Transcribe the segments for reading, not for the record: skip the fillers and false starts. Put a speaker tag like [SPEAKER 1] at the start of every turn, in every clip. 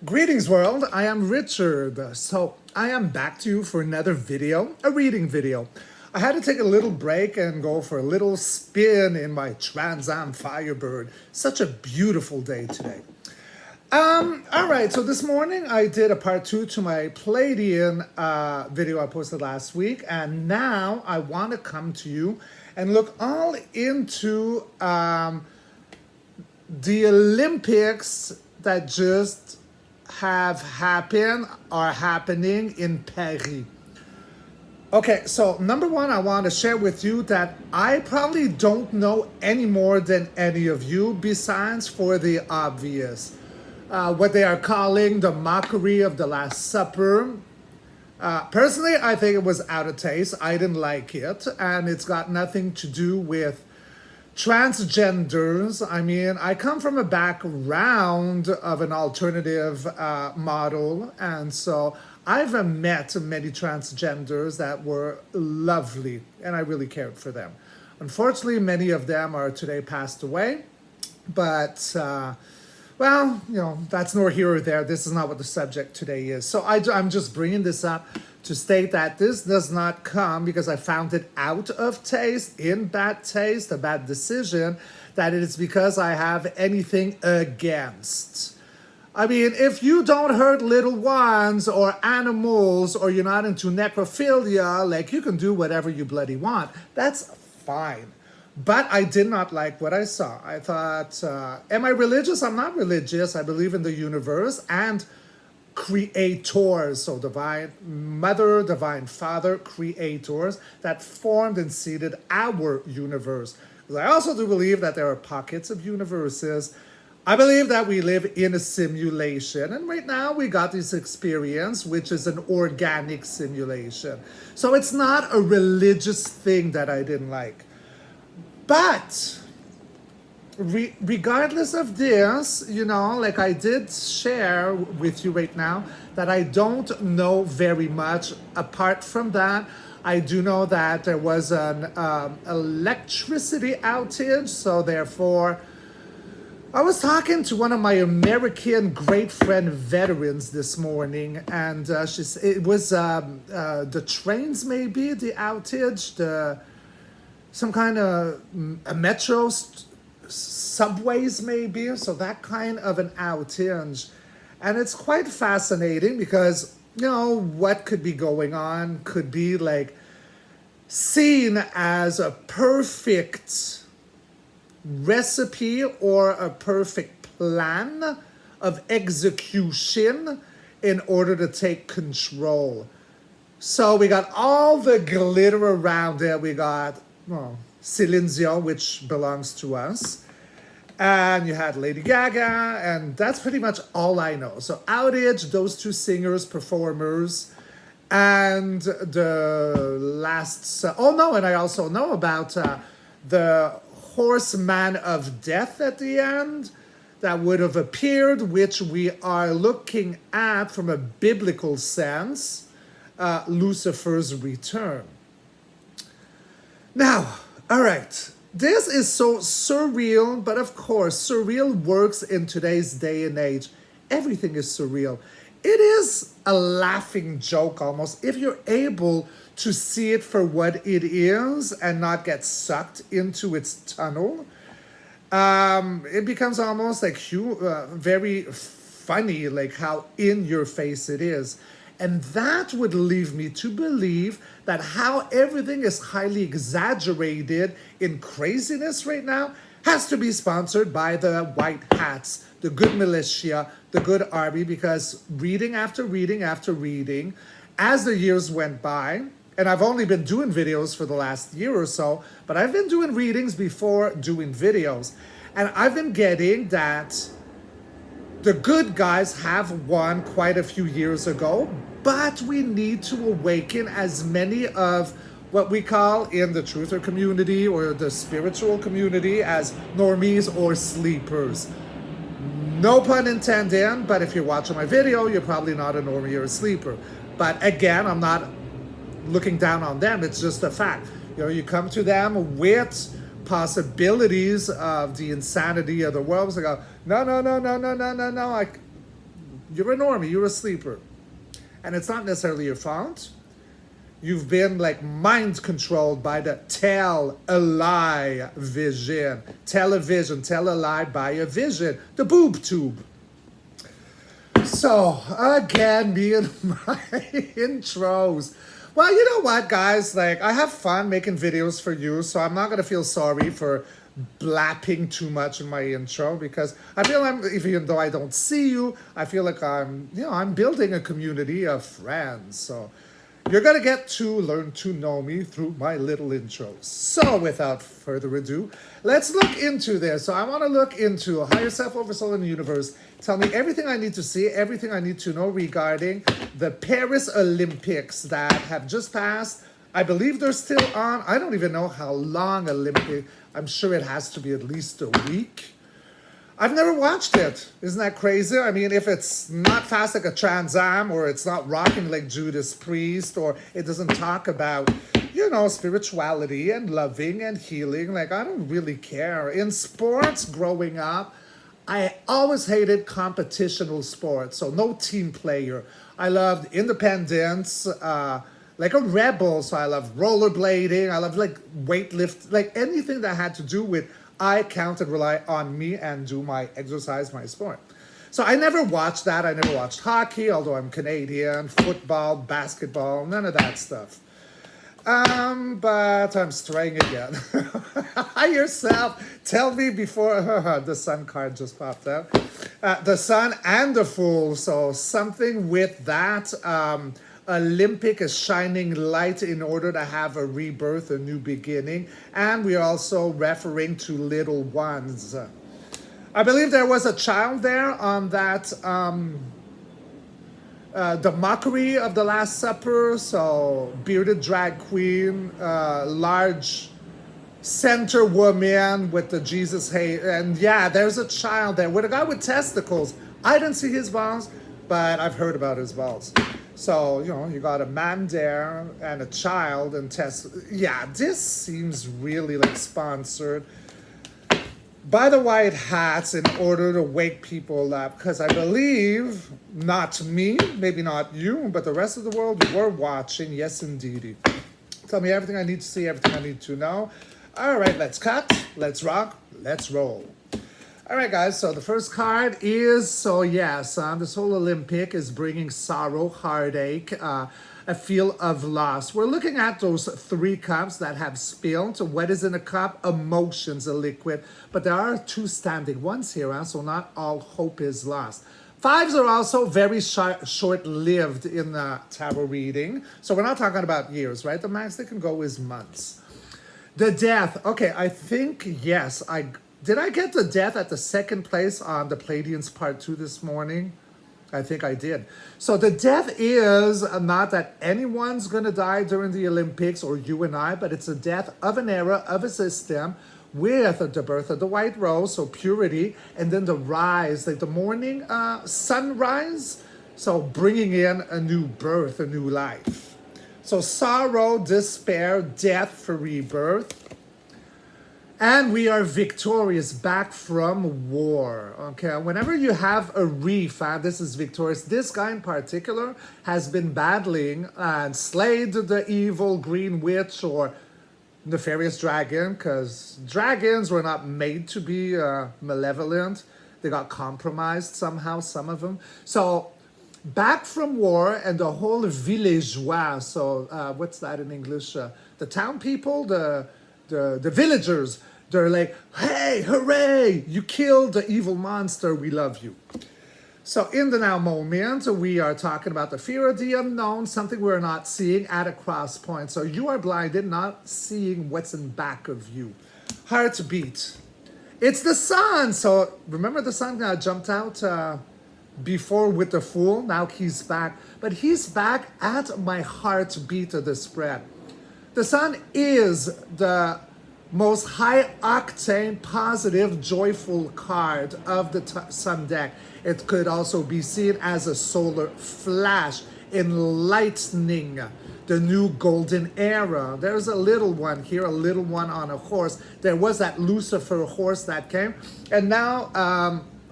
[SPEAKER 1] Greetings world, I am Richard. So I am back to you for another video, a reading video. I had to take a little break and go for a little spin in my Trans Am Firebird. Such a beautiful day today. All right, so this morning I did a part 2 to my Pleiadian video I posted last week, and now I want to come to you and look all into the Olympics that just have happened, are happening in Paris. Okay, so number one, I want to share with you that I probably don't know any more than any of you, besides for the obvious. What they are calling the mockery of the Last Supper. Personally, I think it was out of taste. I didn't like it, and it's got nothing to do with transgenders. I mean, I come from a background of an alternative model, and so I've met many transgenders that were lovely, and I really cared for them. Unfortunately, many of them are today passed away, but well, you know, that's nor here or there. This is not what the subject today is. So I'm just bringing this up to state that this does not come because I found it out of taste, in bad taste, a bad decision, that it is because I have anything against. I mean, if you don't hurt little ones or animals, or you're not into necrophilia, like, you can do whatever you bloody want. That's fine. But I did not like what I saw. I thought, am I religious? I'm not religious. I believe in the universe and creators, so divine mother, divine father, creators that formed and seeded our universe. I also do believe that there are pockets of universes. I believe that we live in a simulation, and right now we got this experience, which is an organic simulation. So it's not a religious thing that I didn't like. But regardless of this, you know, like I did share with you right now, that I don't know very much. Apart from that, I do know that there was an electricity outage, so therefore I was talking to one of my American great friend veterans this morning, and it was the trains, maybe the outage, some kind of a metro, subways maybe, so that kind of an outage. And it's quite fascinating because, you know, what could be going on could be like seen as a perfect recipe or a perfect plan of execution in order to take control. So we got all the glitter around it. We got, well, Celine Dion, which belongs to us. And you had Lady Gaga, and that's pretty much all I know. So outage, those two singers, performers, and the last... oh no, and I also know about the horseman of death at the end that would have appeared, which we are looking at from a biblical sense, Lucifer's return. Now, all right, this is so surreal, but of course, surreal works in today's day and age. Everything is surreal. It is a laughing joke almost, if you're able to see it for what it is and not get sucked into its tunnel. It becomes almost like very funny, like how in your face it is. And that would leave me to believe that how everything is highly exaggerated in craziness right now has to be sponsored by the white hats, the good militia, the good army, because reading after reading after reading, as the years went by, and I've only been doing videos for the last year or so, but I've been doing readings before doing videos, and I've been getting that the good guys have won quite a few years ago, but we need to awaken as many of what we call in the truther community or the spiritual community as normies or sleepers. No pun intended, but if you're watching my video, you're probably not a normie or a sleeper. But again, I'm not looking down on them. It's just a fact. You know, you come to them with possibilities of the insanity of the world. So go, no, you're a normie, you're a sleeper. And it's not necessarily your fault. You've been like mind controlled by the tell a lie vision. Television, tell a lie by a vision. The boob tube. So, again, me and my intros. Well, you know what, guys? Like, I have fun making videos for you, so I'm not going to feel sorry for blapping too much in my intro because I feel even though I don't see you, I feel like I'm building a community of friends. So, you're going to get to learn to know me through my little intros. So without further ado, let's look into this. So I want to look into higher self, over soul, and the universe. Tell me everything I need to see, everything I need to know regarding the Paris Olympics that have just passed. I believe they're still on. I don't even know how long Olympic. I'm sure it has to be at least a week. I've never watched it. Isn't that crazy? I mean, if it's not fast like a Trans Am, or it's not rocking like Judas Priest, or it doesn't talk about, spirituality and loving and healing, like I don't really care. In sports growing up, I always hated competitional sports, so no team player. I loved independence, like a rebel, so I love rollerblading, I love like weightlift, like anything that had to do with I count and rely on me and do my exercise, my sport. So I never watched that. I never watched hockey, although I'm Canadian, football, basketball, none of that stuff. But I'm straying again. Hi yourself. Tell me before the sun card just popped up. The sun and the fool. So something with that. Olympic is shining light in order to have a rebirth, a new beginning. And we are also referring to little ones. I believe there was a child there on that, the mockery of the Last Supper. So bearded drag queen, large center woman with the Jesus hate. And yeah, there's a child there with a guy with testicles. I didn't see his balls, but I've heard about his balls. So, you got a man there and a child and yeah, this seems really like sponsored by the White Hats in order to wake people up. Because I believe, not me, maybe not you, but the rest of the world were watching. Yes, indeedy. Tell me everything I need to see, everything I need to know. All right, let's cut, let's rock, let's roll. All right, guys, so the first card is, this whole Olympic is bringing sorrow, heartache, a feel of loss. We're looking at those 3 cups that have spilled. So what is in a cup? Emotions, a liquid. But there are 2 standing ones here, so not all hope is lost. 5s are also very short-lived in the tarot reading. So we're not talking about years, right? The max they can go is months. The death. Okay, I think, yes, did I get the death at the 2nd place on the Pleiadians Part 2 this morning? I think I did. So the death is not that anyone's going to die during the Olympics or you and I, but it's a death of an era, of a system with the birth of the white rose, so purity, and then the rise, like the morning sunrise, so bringing in a new birth, a new life. So sorrow, despair, death for rebirth. And we are victorious, back from war. Okay, whenever you have a reef, this is victorious. This guy in particular has been battling and slayed the evil green witch or nefarious dragon, because dragons were not made to be malevolent. They got compromised somehow, some of them. So back from war, and the whole villageois. So what's that in English? The town people, the villagers, they're like, hey, hooray, you killed the evil monster, we love you. So in the now moment, we are talking about the fear of the unknown, something we're not seeing at a cross point. So you are blinded, not seeing what's in back of you. Heartbeat. It's the sun. So remember the sun jumped out before with the fool. Now he's back. But he's back at my heartbeat of the spread. The sun is the most high-octane, positive, joyful card of the sun deck. It could also be seen as a solar flash, enlightening the new golden era. There's a little one here, a little one on a horse. There was that Lucifer horse that came. And now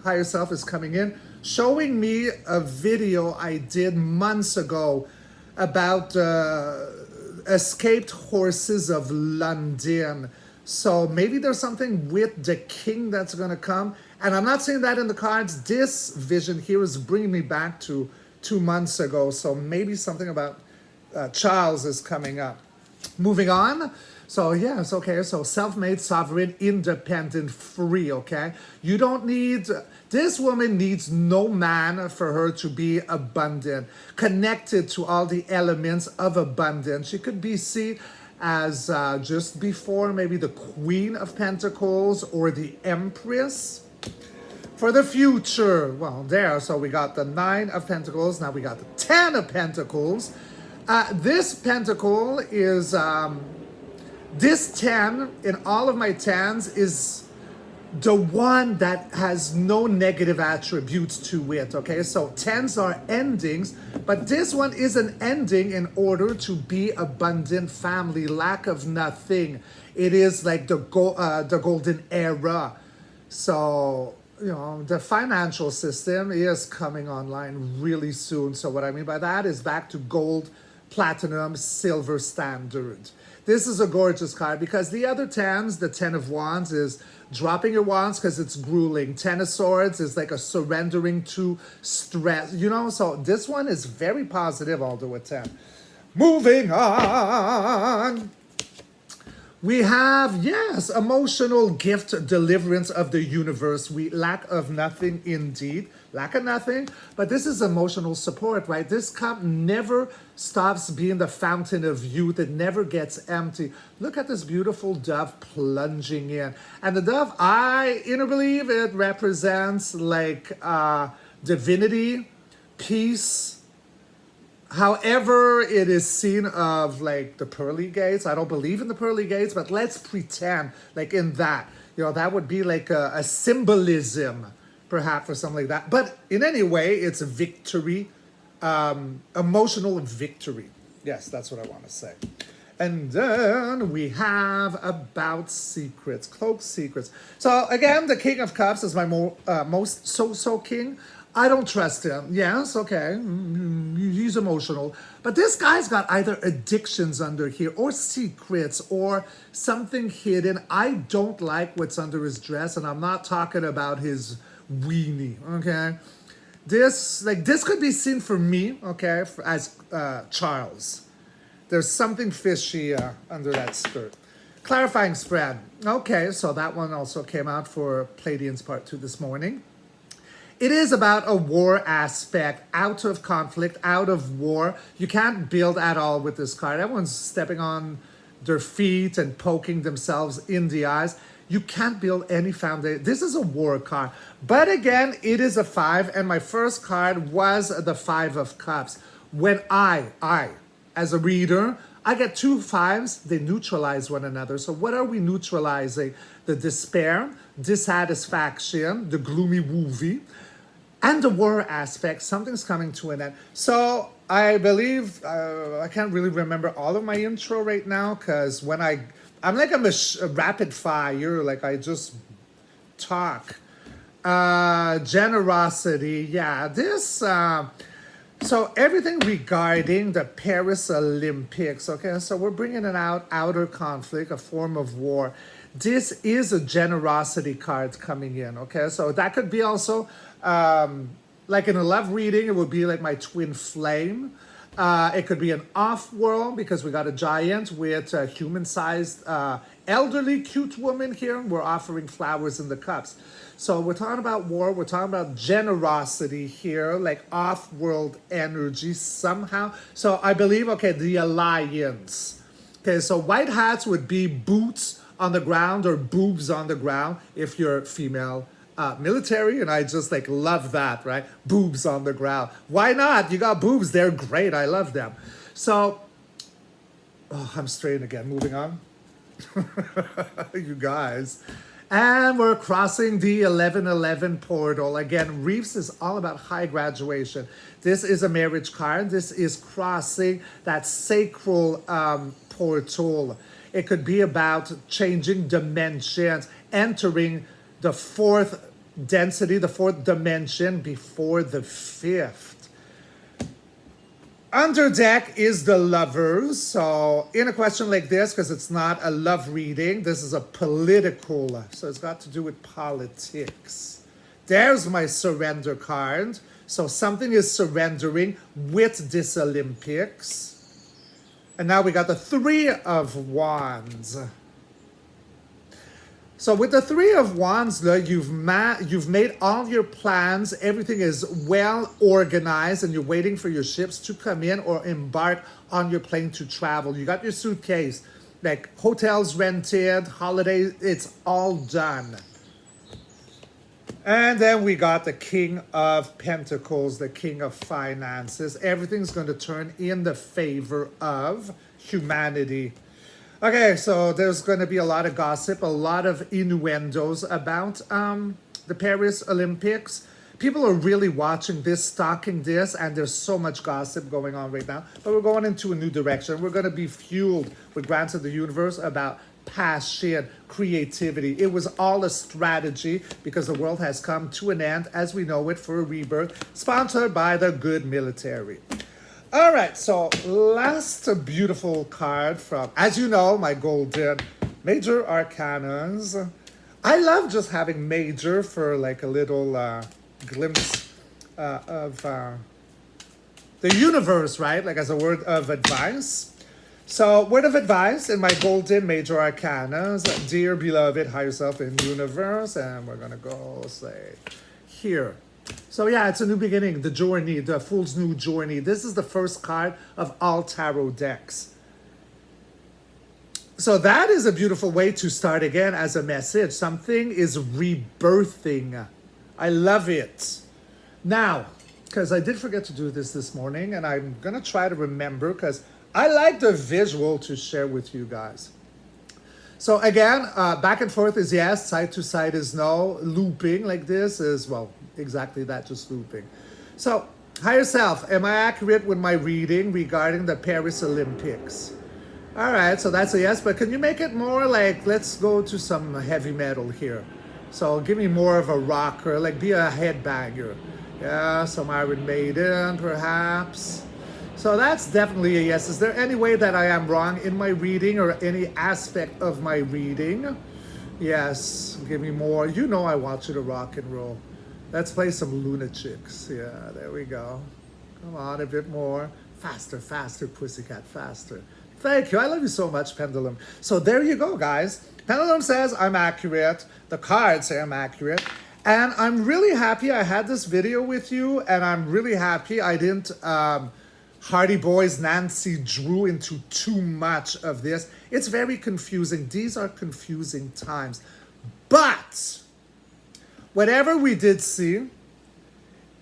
[SPEAKER 1] higher self is coming in showing me a video I did months ago about escaped horses of London. So maybe there's something with the king that's going to come. And I'm not saying that in the cards. This vision here is bringing me back to 2 months ago. So maybe something about Charles is coming up. Moving on. So yes, okay, so self-made, sovereign, independent, free, okay? You don't need, this woman needs no man for her to be abundant, connected to all the elements of abundance. She could be seen as just before maybe the Queen of Pentacles or the Empress. For the future, well, there, so we got the 9 of Pentacles, now we got the 10 of Pentacles. This pentacle is, this 10 in all of my 10s is the one that has no negative attributes to it, okay? So 10s are endings, but this one is an ending in order to be abundant family, lack of nothing. It is like the golden era. So, you know, the financial system is coming online really soon. So what I mean by that is back to gold, platinum, silver standard. This is a gorgeous card because the other 10s, the 10 of Wands is dropping your wands because it's grueling. 10 of Swords is like a surrendering to stress, you know? So this one is very positive, although a 10. Moving on. We have, yes, emotional gift deliverance of the universe. We lack of nothing indeed. Lack of nothing, but this is emotional support, right? This cup never stops being the fountain of youth. It never gets empty. Look at this beautiful dove plunging in. And the dove, I believe it represents like divinity, peace. However, it is seen of like the pearly gates. I don't believe in the pearly gates, but let's pretend like in that. You know, that would be like a symbolism, perhaps, or something like that. But in any way, it's a victory, emotional victory. Yes, that's what I want to say. And then we have about secrets, cloak secrets. So again, the King of Cups is my most so-so king. I don't trust him. Yes, okay, he's emotional. But this guy's got either addictions under here or secrets or something hidden. I don't like what's under his dress, and I'm not talking about his weenie, okay? This could be seen for me, okay, as Charles. There's something fishy under that skirt. Clarifying spread. Okay, so that one also came out for Pleiadians Part 2 this morning. It is about a war aspect, out of conflict, out of war. You can't build at all with this card. Everyone's stepping on their feet and poking themselves in the eyes. You can't build any foundation. This is a war card. But again, it is a 5, and my first card was the 5 of Cups. When I, as a reader, I get 2 5s, they neutralize one another. So what are we neutralizing? The despair, dissatisfaction, the gloomy woofy, and the war aspect. Something's coming to an end. So I believe, I can't really remember all of my intro right now, because when I'm like a rapid fire, like I just talk. Generosity, yeah, this, so everything regarding the Paris Olympics, okay, so we're bringing it out, outer conflict, a form of war. This is a generosity card coming in, okay, so that could be also, like in a love reading, it would be like my twin flame. It could be an off-world because we got a giant with a human-sized, elderly, cute woman here. We're offering flowers in the cups. So we're talking about war. We're talking about generosity here, like off-world energy somehow. So I believe, okay, the alliance. Okay, so white hats would be boots on the ground or boobs on the ground if you're female. Military, and I just like love that, right? Boobs on the ground. Why not? You got boobs, they're great. I love them. So, oh, I'm straight again. Moving on. You guys. And we're crossing the 1111 portal. Again, Reefs is all about high graduation. This is a marriage card. This is crossing that sacral portal. It could be about changing dimensions, entering the fourth density, the fourth dimension before the fifth. Under deck is the Lovers. So in a question like this, because it's not a love reading, this is a political, so it's got to do with politics. There's my surrender card. So something is surrendering with this Olympics. And now we got the Three of Wands. So with the Three of Wands, you've made all your plans. Everything is well organized, and you're waiting for your ships to come in or embark on your plane to travel. You got your suitcase, like hotels rented, holidays, it's all done. And then we got the King of Pentacles, the King of Finances. Everything's going to turn in the favor of humanity. Okay, so there's going to be a lot of gossip, a lot of innuendos about the Paris Olympics. People are really watching this, stalking this, and there's so much gossip going on right now. But we're going into a new direction. We're going to be fueled with grants of the universe about passion, creativity. It was all a strategy because the world has come to an end as we know it for a rebirth, sponsored by the good military. All right, so last beautiful card from, as you know, my golden major arcanas. I love just having major for like a little glimpse of the universe, right? Like as a word of advice. So, word of advice in my golden major arcanas, dear beloved higher self in universe, and we're gonna go say here. So yeah, it's a new beginning, the journey, the Fool's New Journey. This is the first card of all tarot decks. So that is a beautiful way to start again as a message. Something is rebirthing. I love it. Now, because I did forget to do this morning, and I'm going to try to remember because I like the visual to share with you guys. So again, back and forth is yes, side to side is no. Looping like this is, well, exactly that, just looping. So, higher self, am I accurate with my reading regarding the Paris Olympics? All right, so that's a yes, but can you make it more like, let's go to some heavy metal here. So give me more of a rocker, like be a headbanger. Yeah, some Iron Maiden, perhaps. So that's definitely a yes. Is there any way that I am wrong in my reading or any aspect of my reading? Yes, give me more. You know I want you to rock and roll. Let's play some Lunatics. Yeah, there we go. Come on, a bit more. Faster, faster, pussycat, faster. Thank you. I love you so much, Pendulum. So there you go, guys. Pendulum says I'm accurate. The cards say I'm accurate. And I'm really happy I had this video with you. And I'm really happy I didn't Hardy Boys Nancy Drew into too much of this. It's very confusing. These are confusing times. But whatever we did see,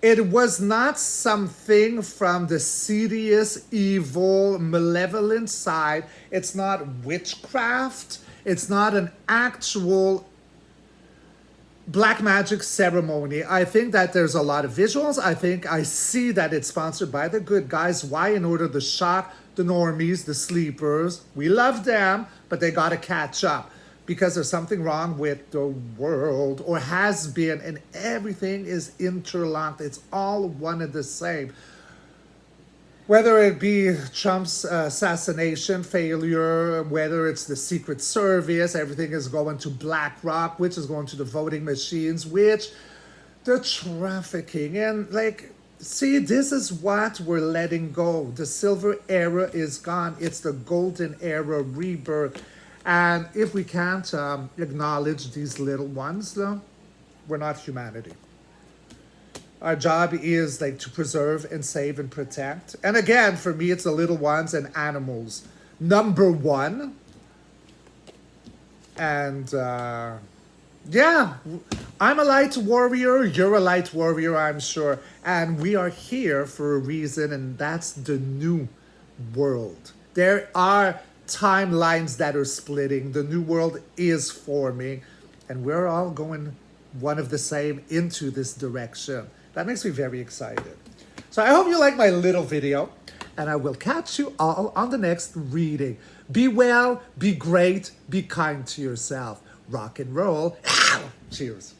[SPEAKER 1] it was not something from the serious, evil, malevolent side. It's not witchcraft. It's not an actual black magic ceremony. I think that there's a lot of visuals. I think I see that it's sponsored by the good guys. Why? In order to shock the normies, the sleepers. We love them, but they got to catch up because there's something wrong with the world, or has been, and everything is interlocked. It's all one and the same. Whether it be Trump's assassination failure, whether it's the Secret Service, everything is going to BlackRock, which is going to the voting machines, which the trafficking. And like, see, this is what we're letting go. The silver era is gone. It's the golden era rebirth. And if we can't acknowledge these little ones, though, we're not humanity. Our job is like to preserve and save and protect. And again, for me, it's the little ones and animals. Number one. And yeah, I'm a light warrior. You're a light warrior, I'm sure. And we are here for a reason, and that's the new world. There are timelines that are splitting. The new world is forming, and we're all going one of the same into this direction. That makes me very excited. So I hope you like my little video, and I will catch you all on the next reading. Be well, be great, be kind to yourself. Rock and roll. Ow! Cheers.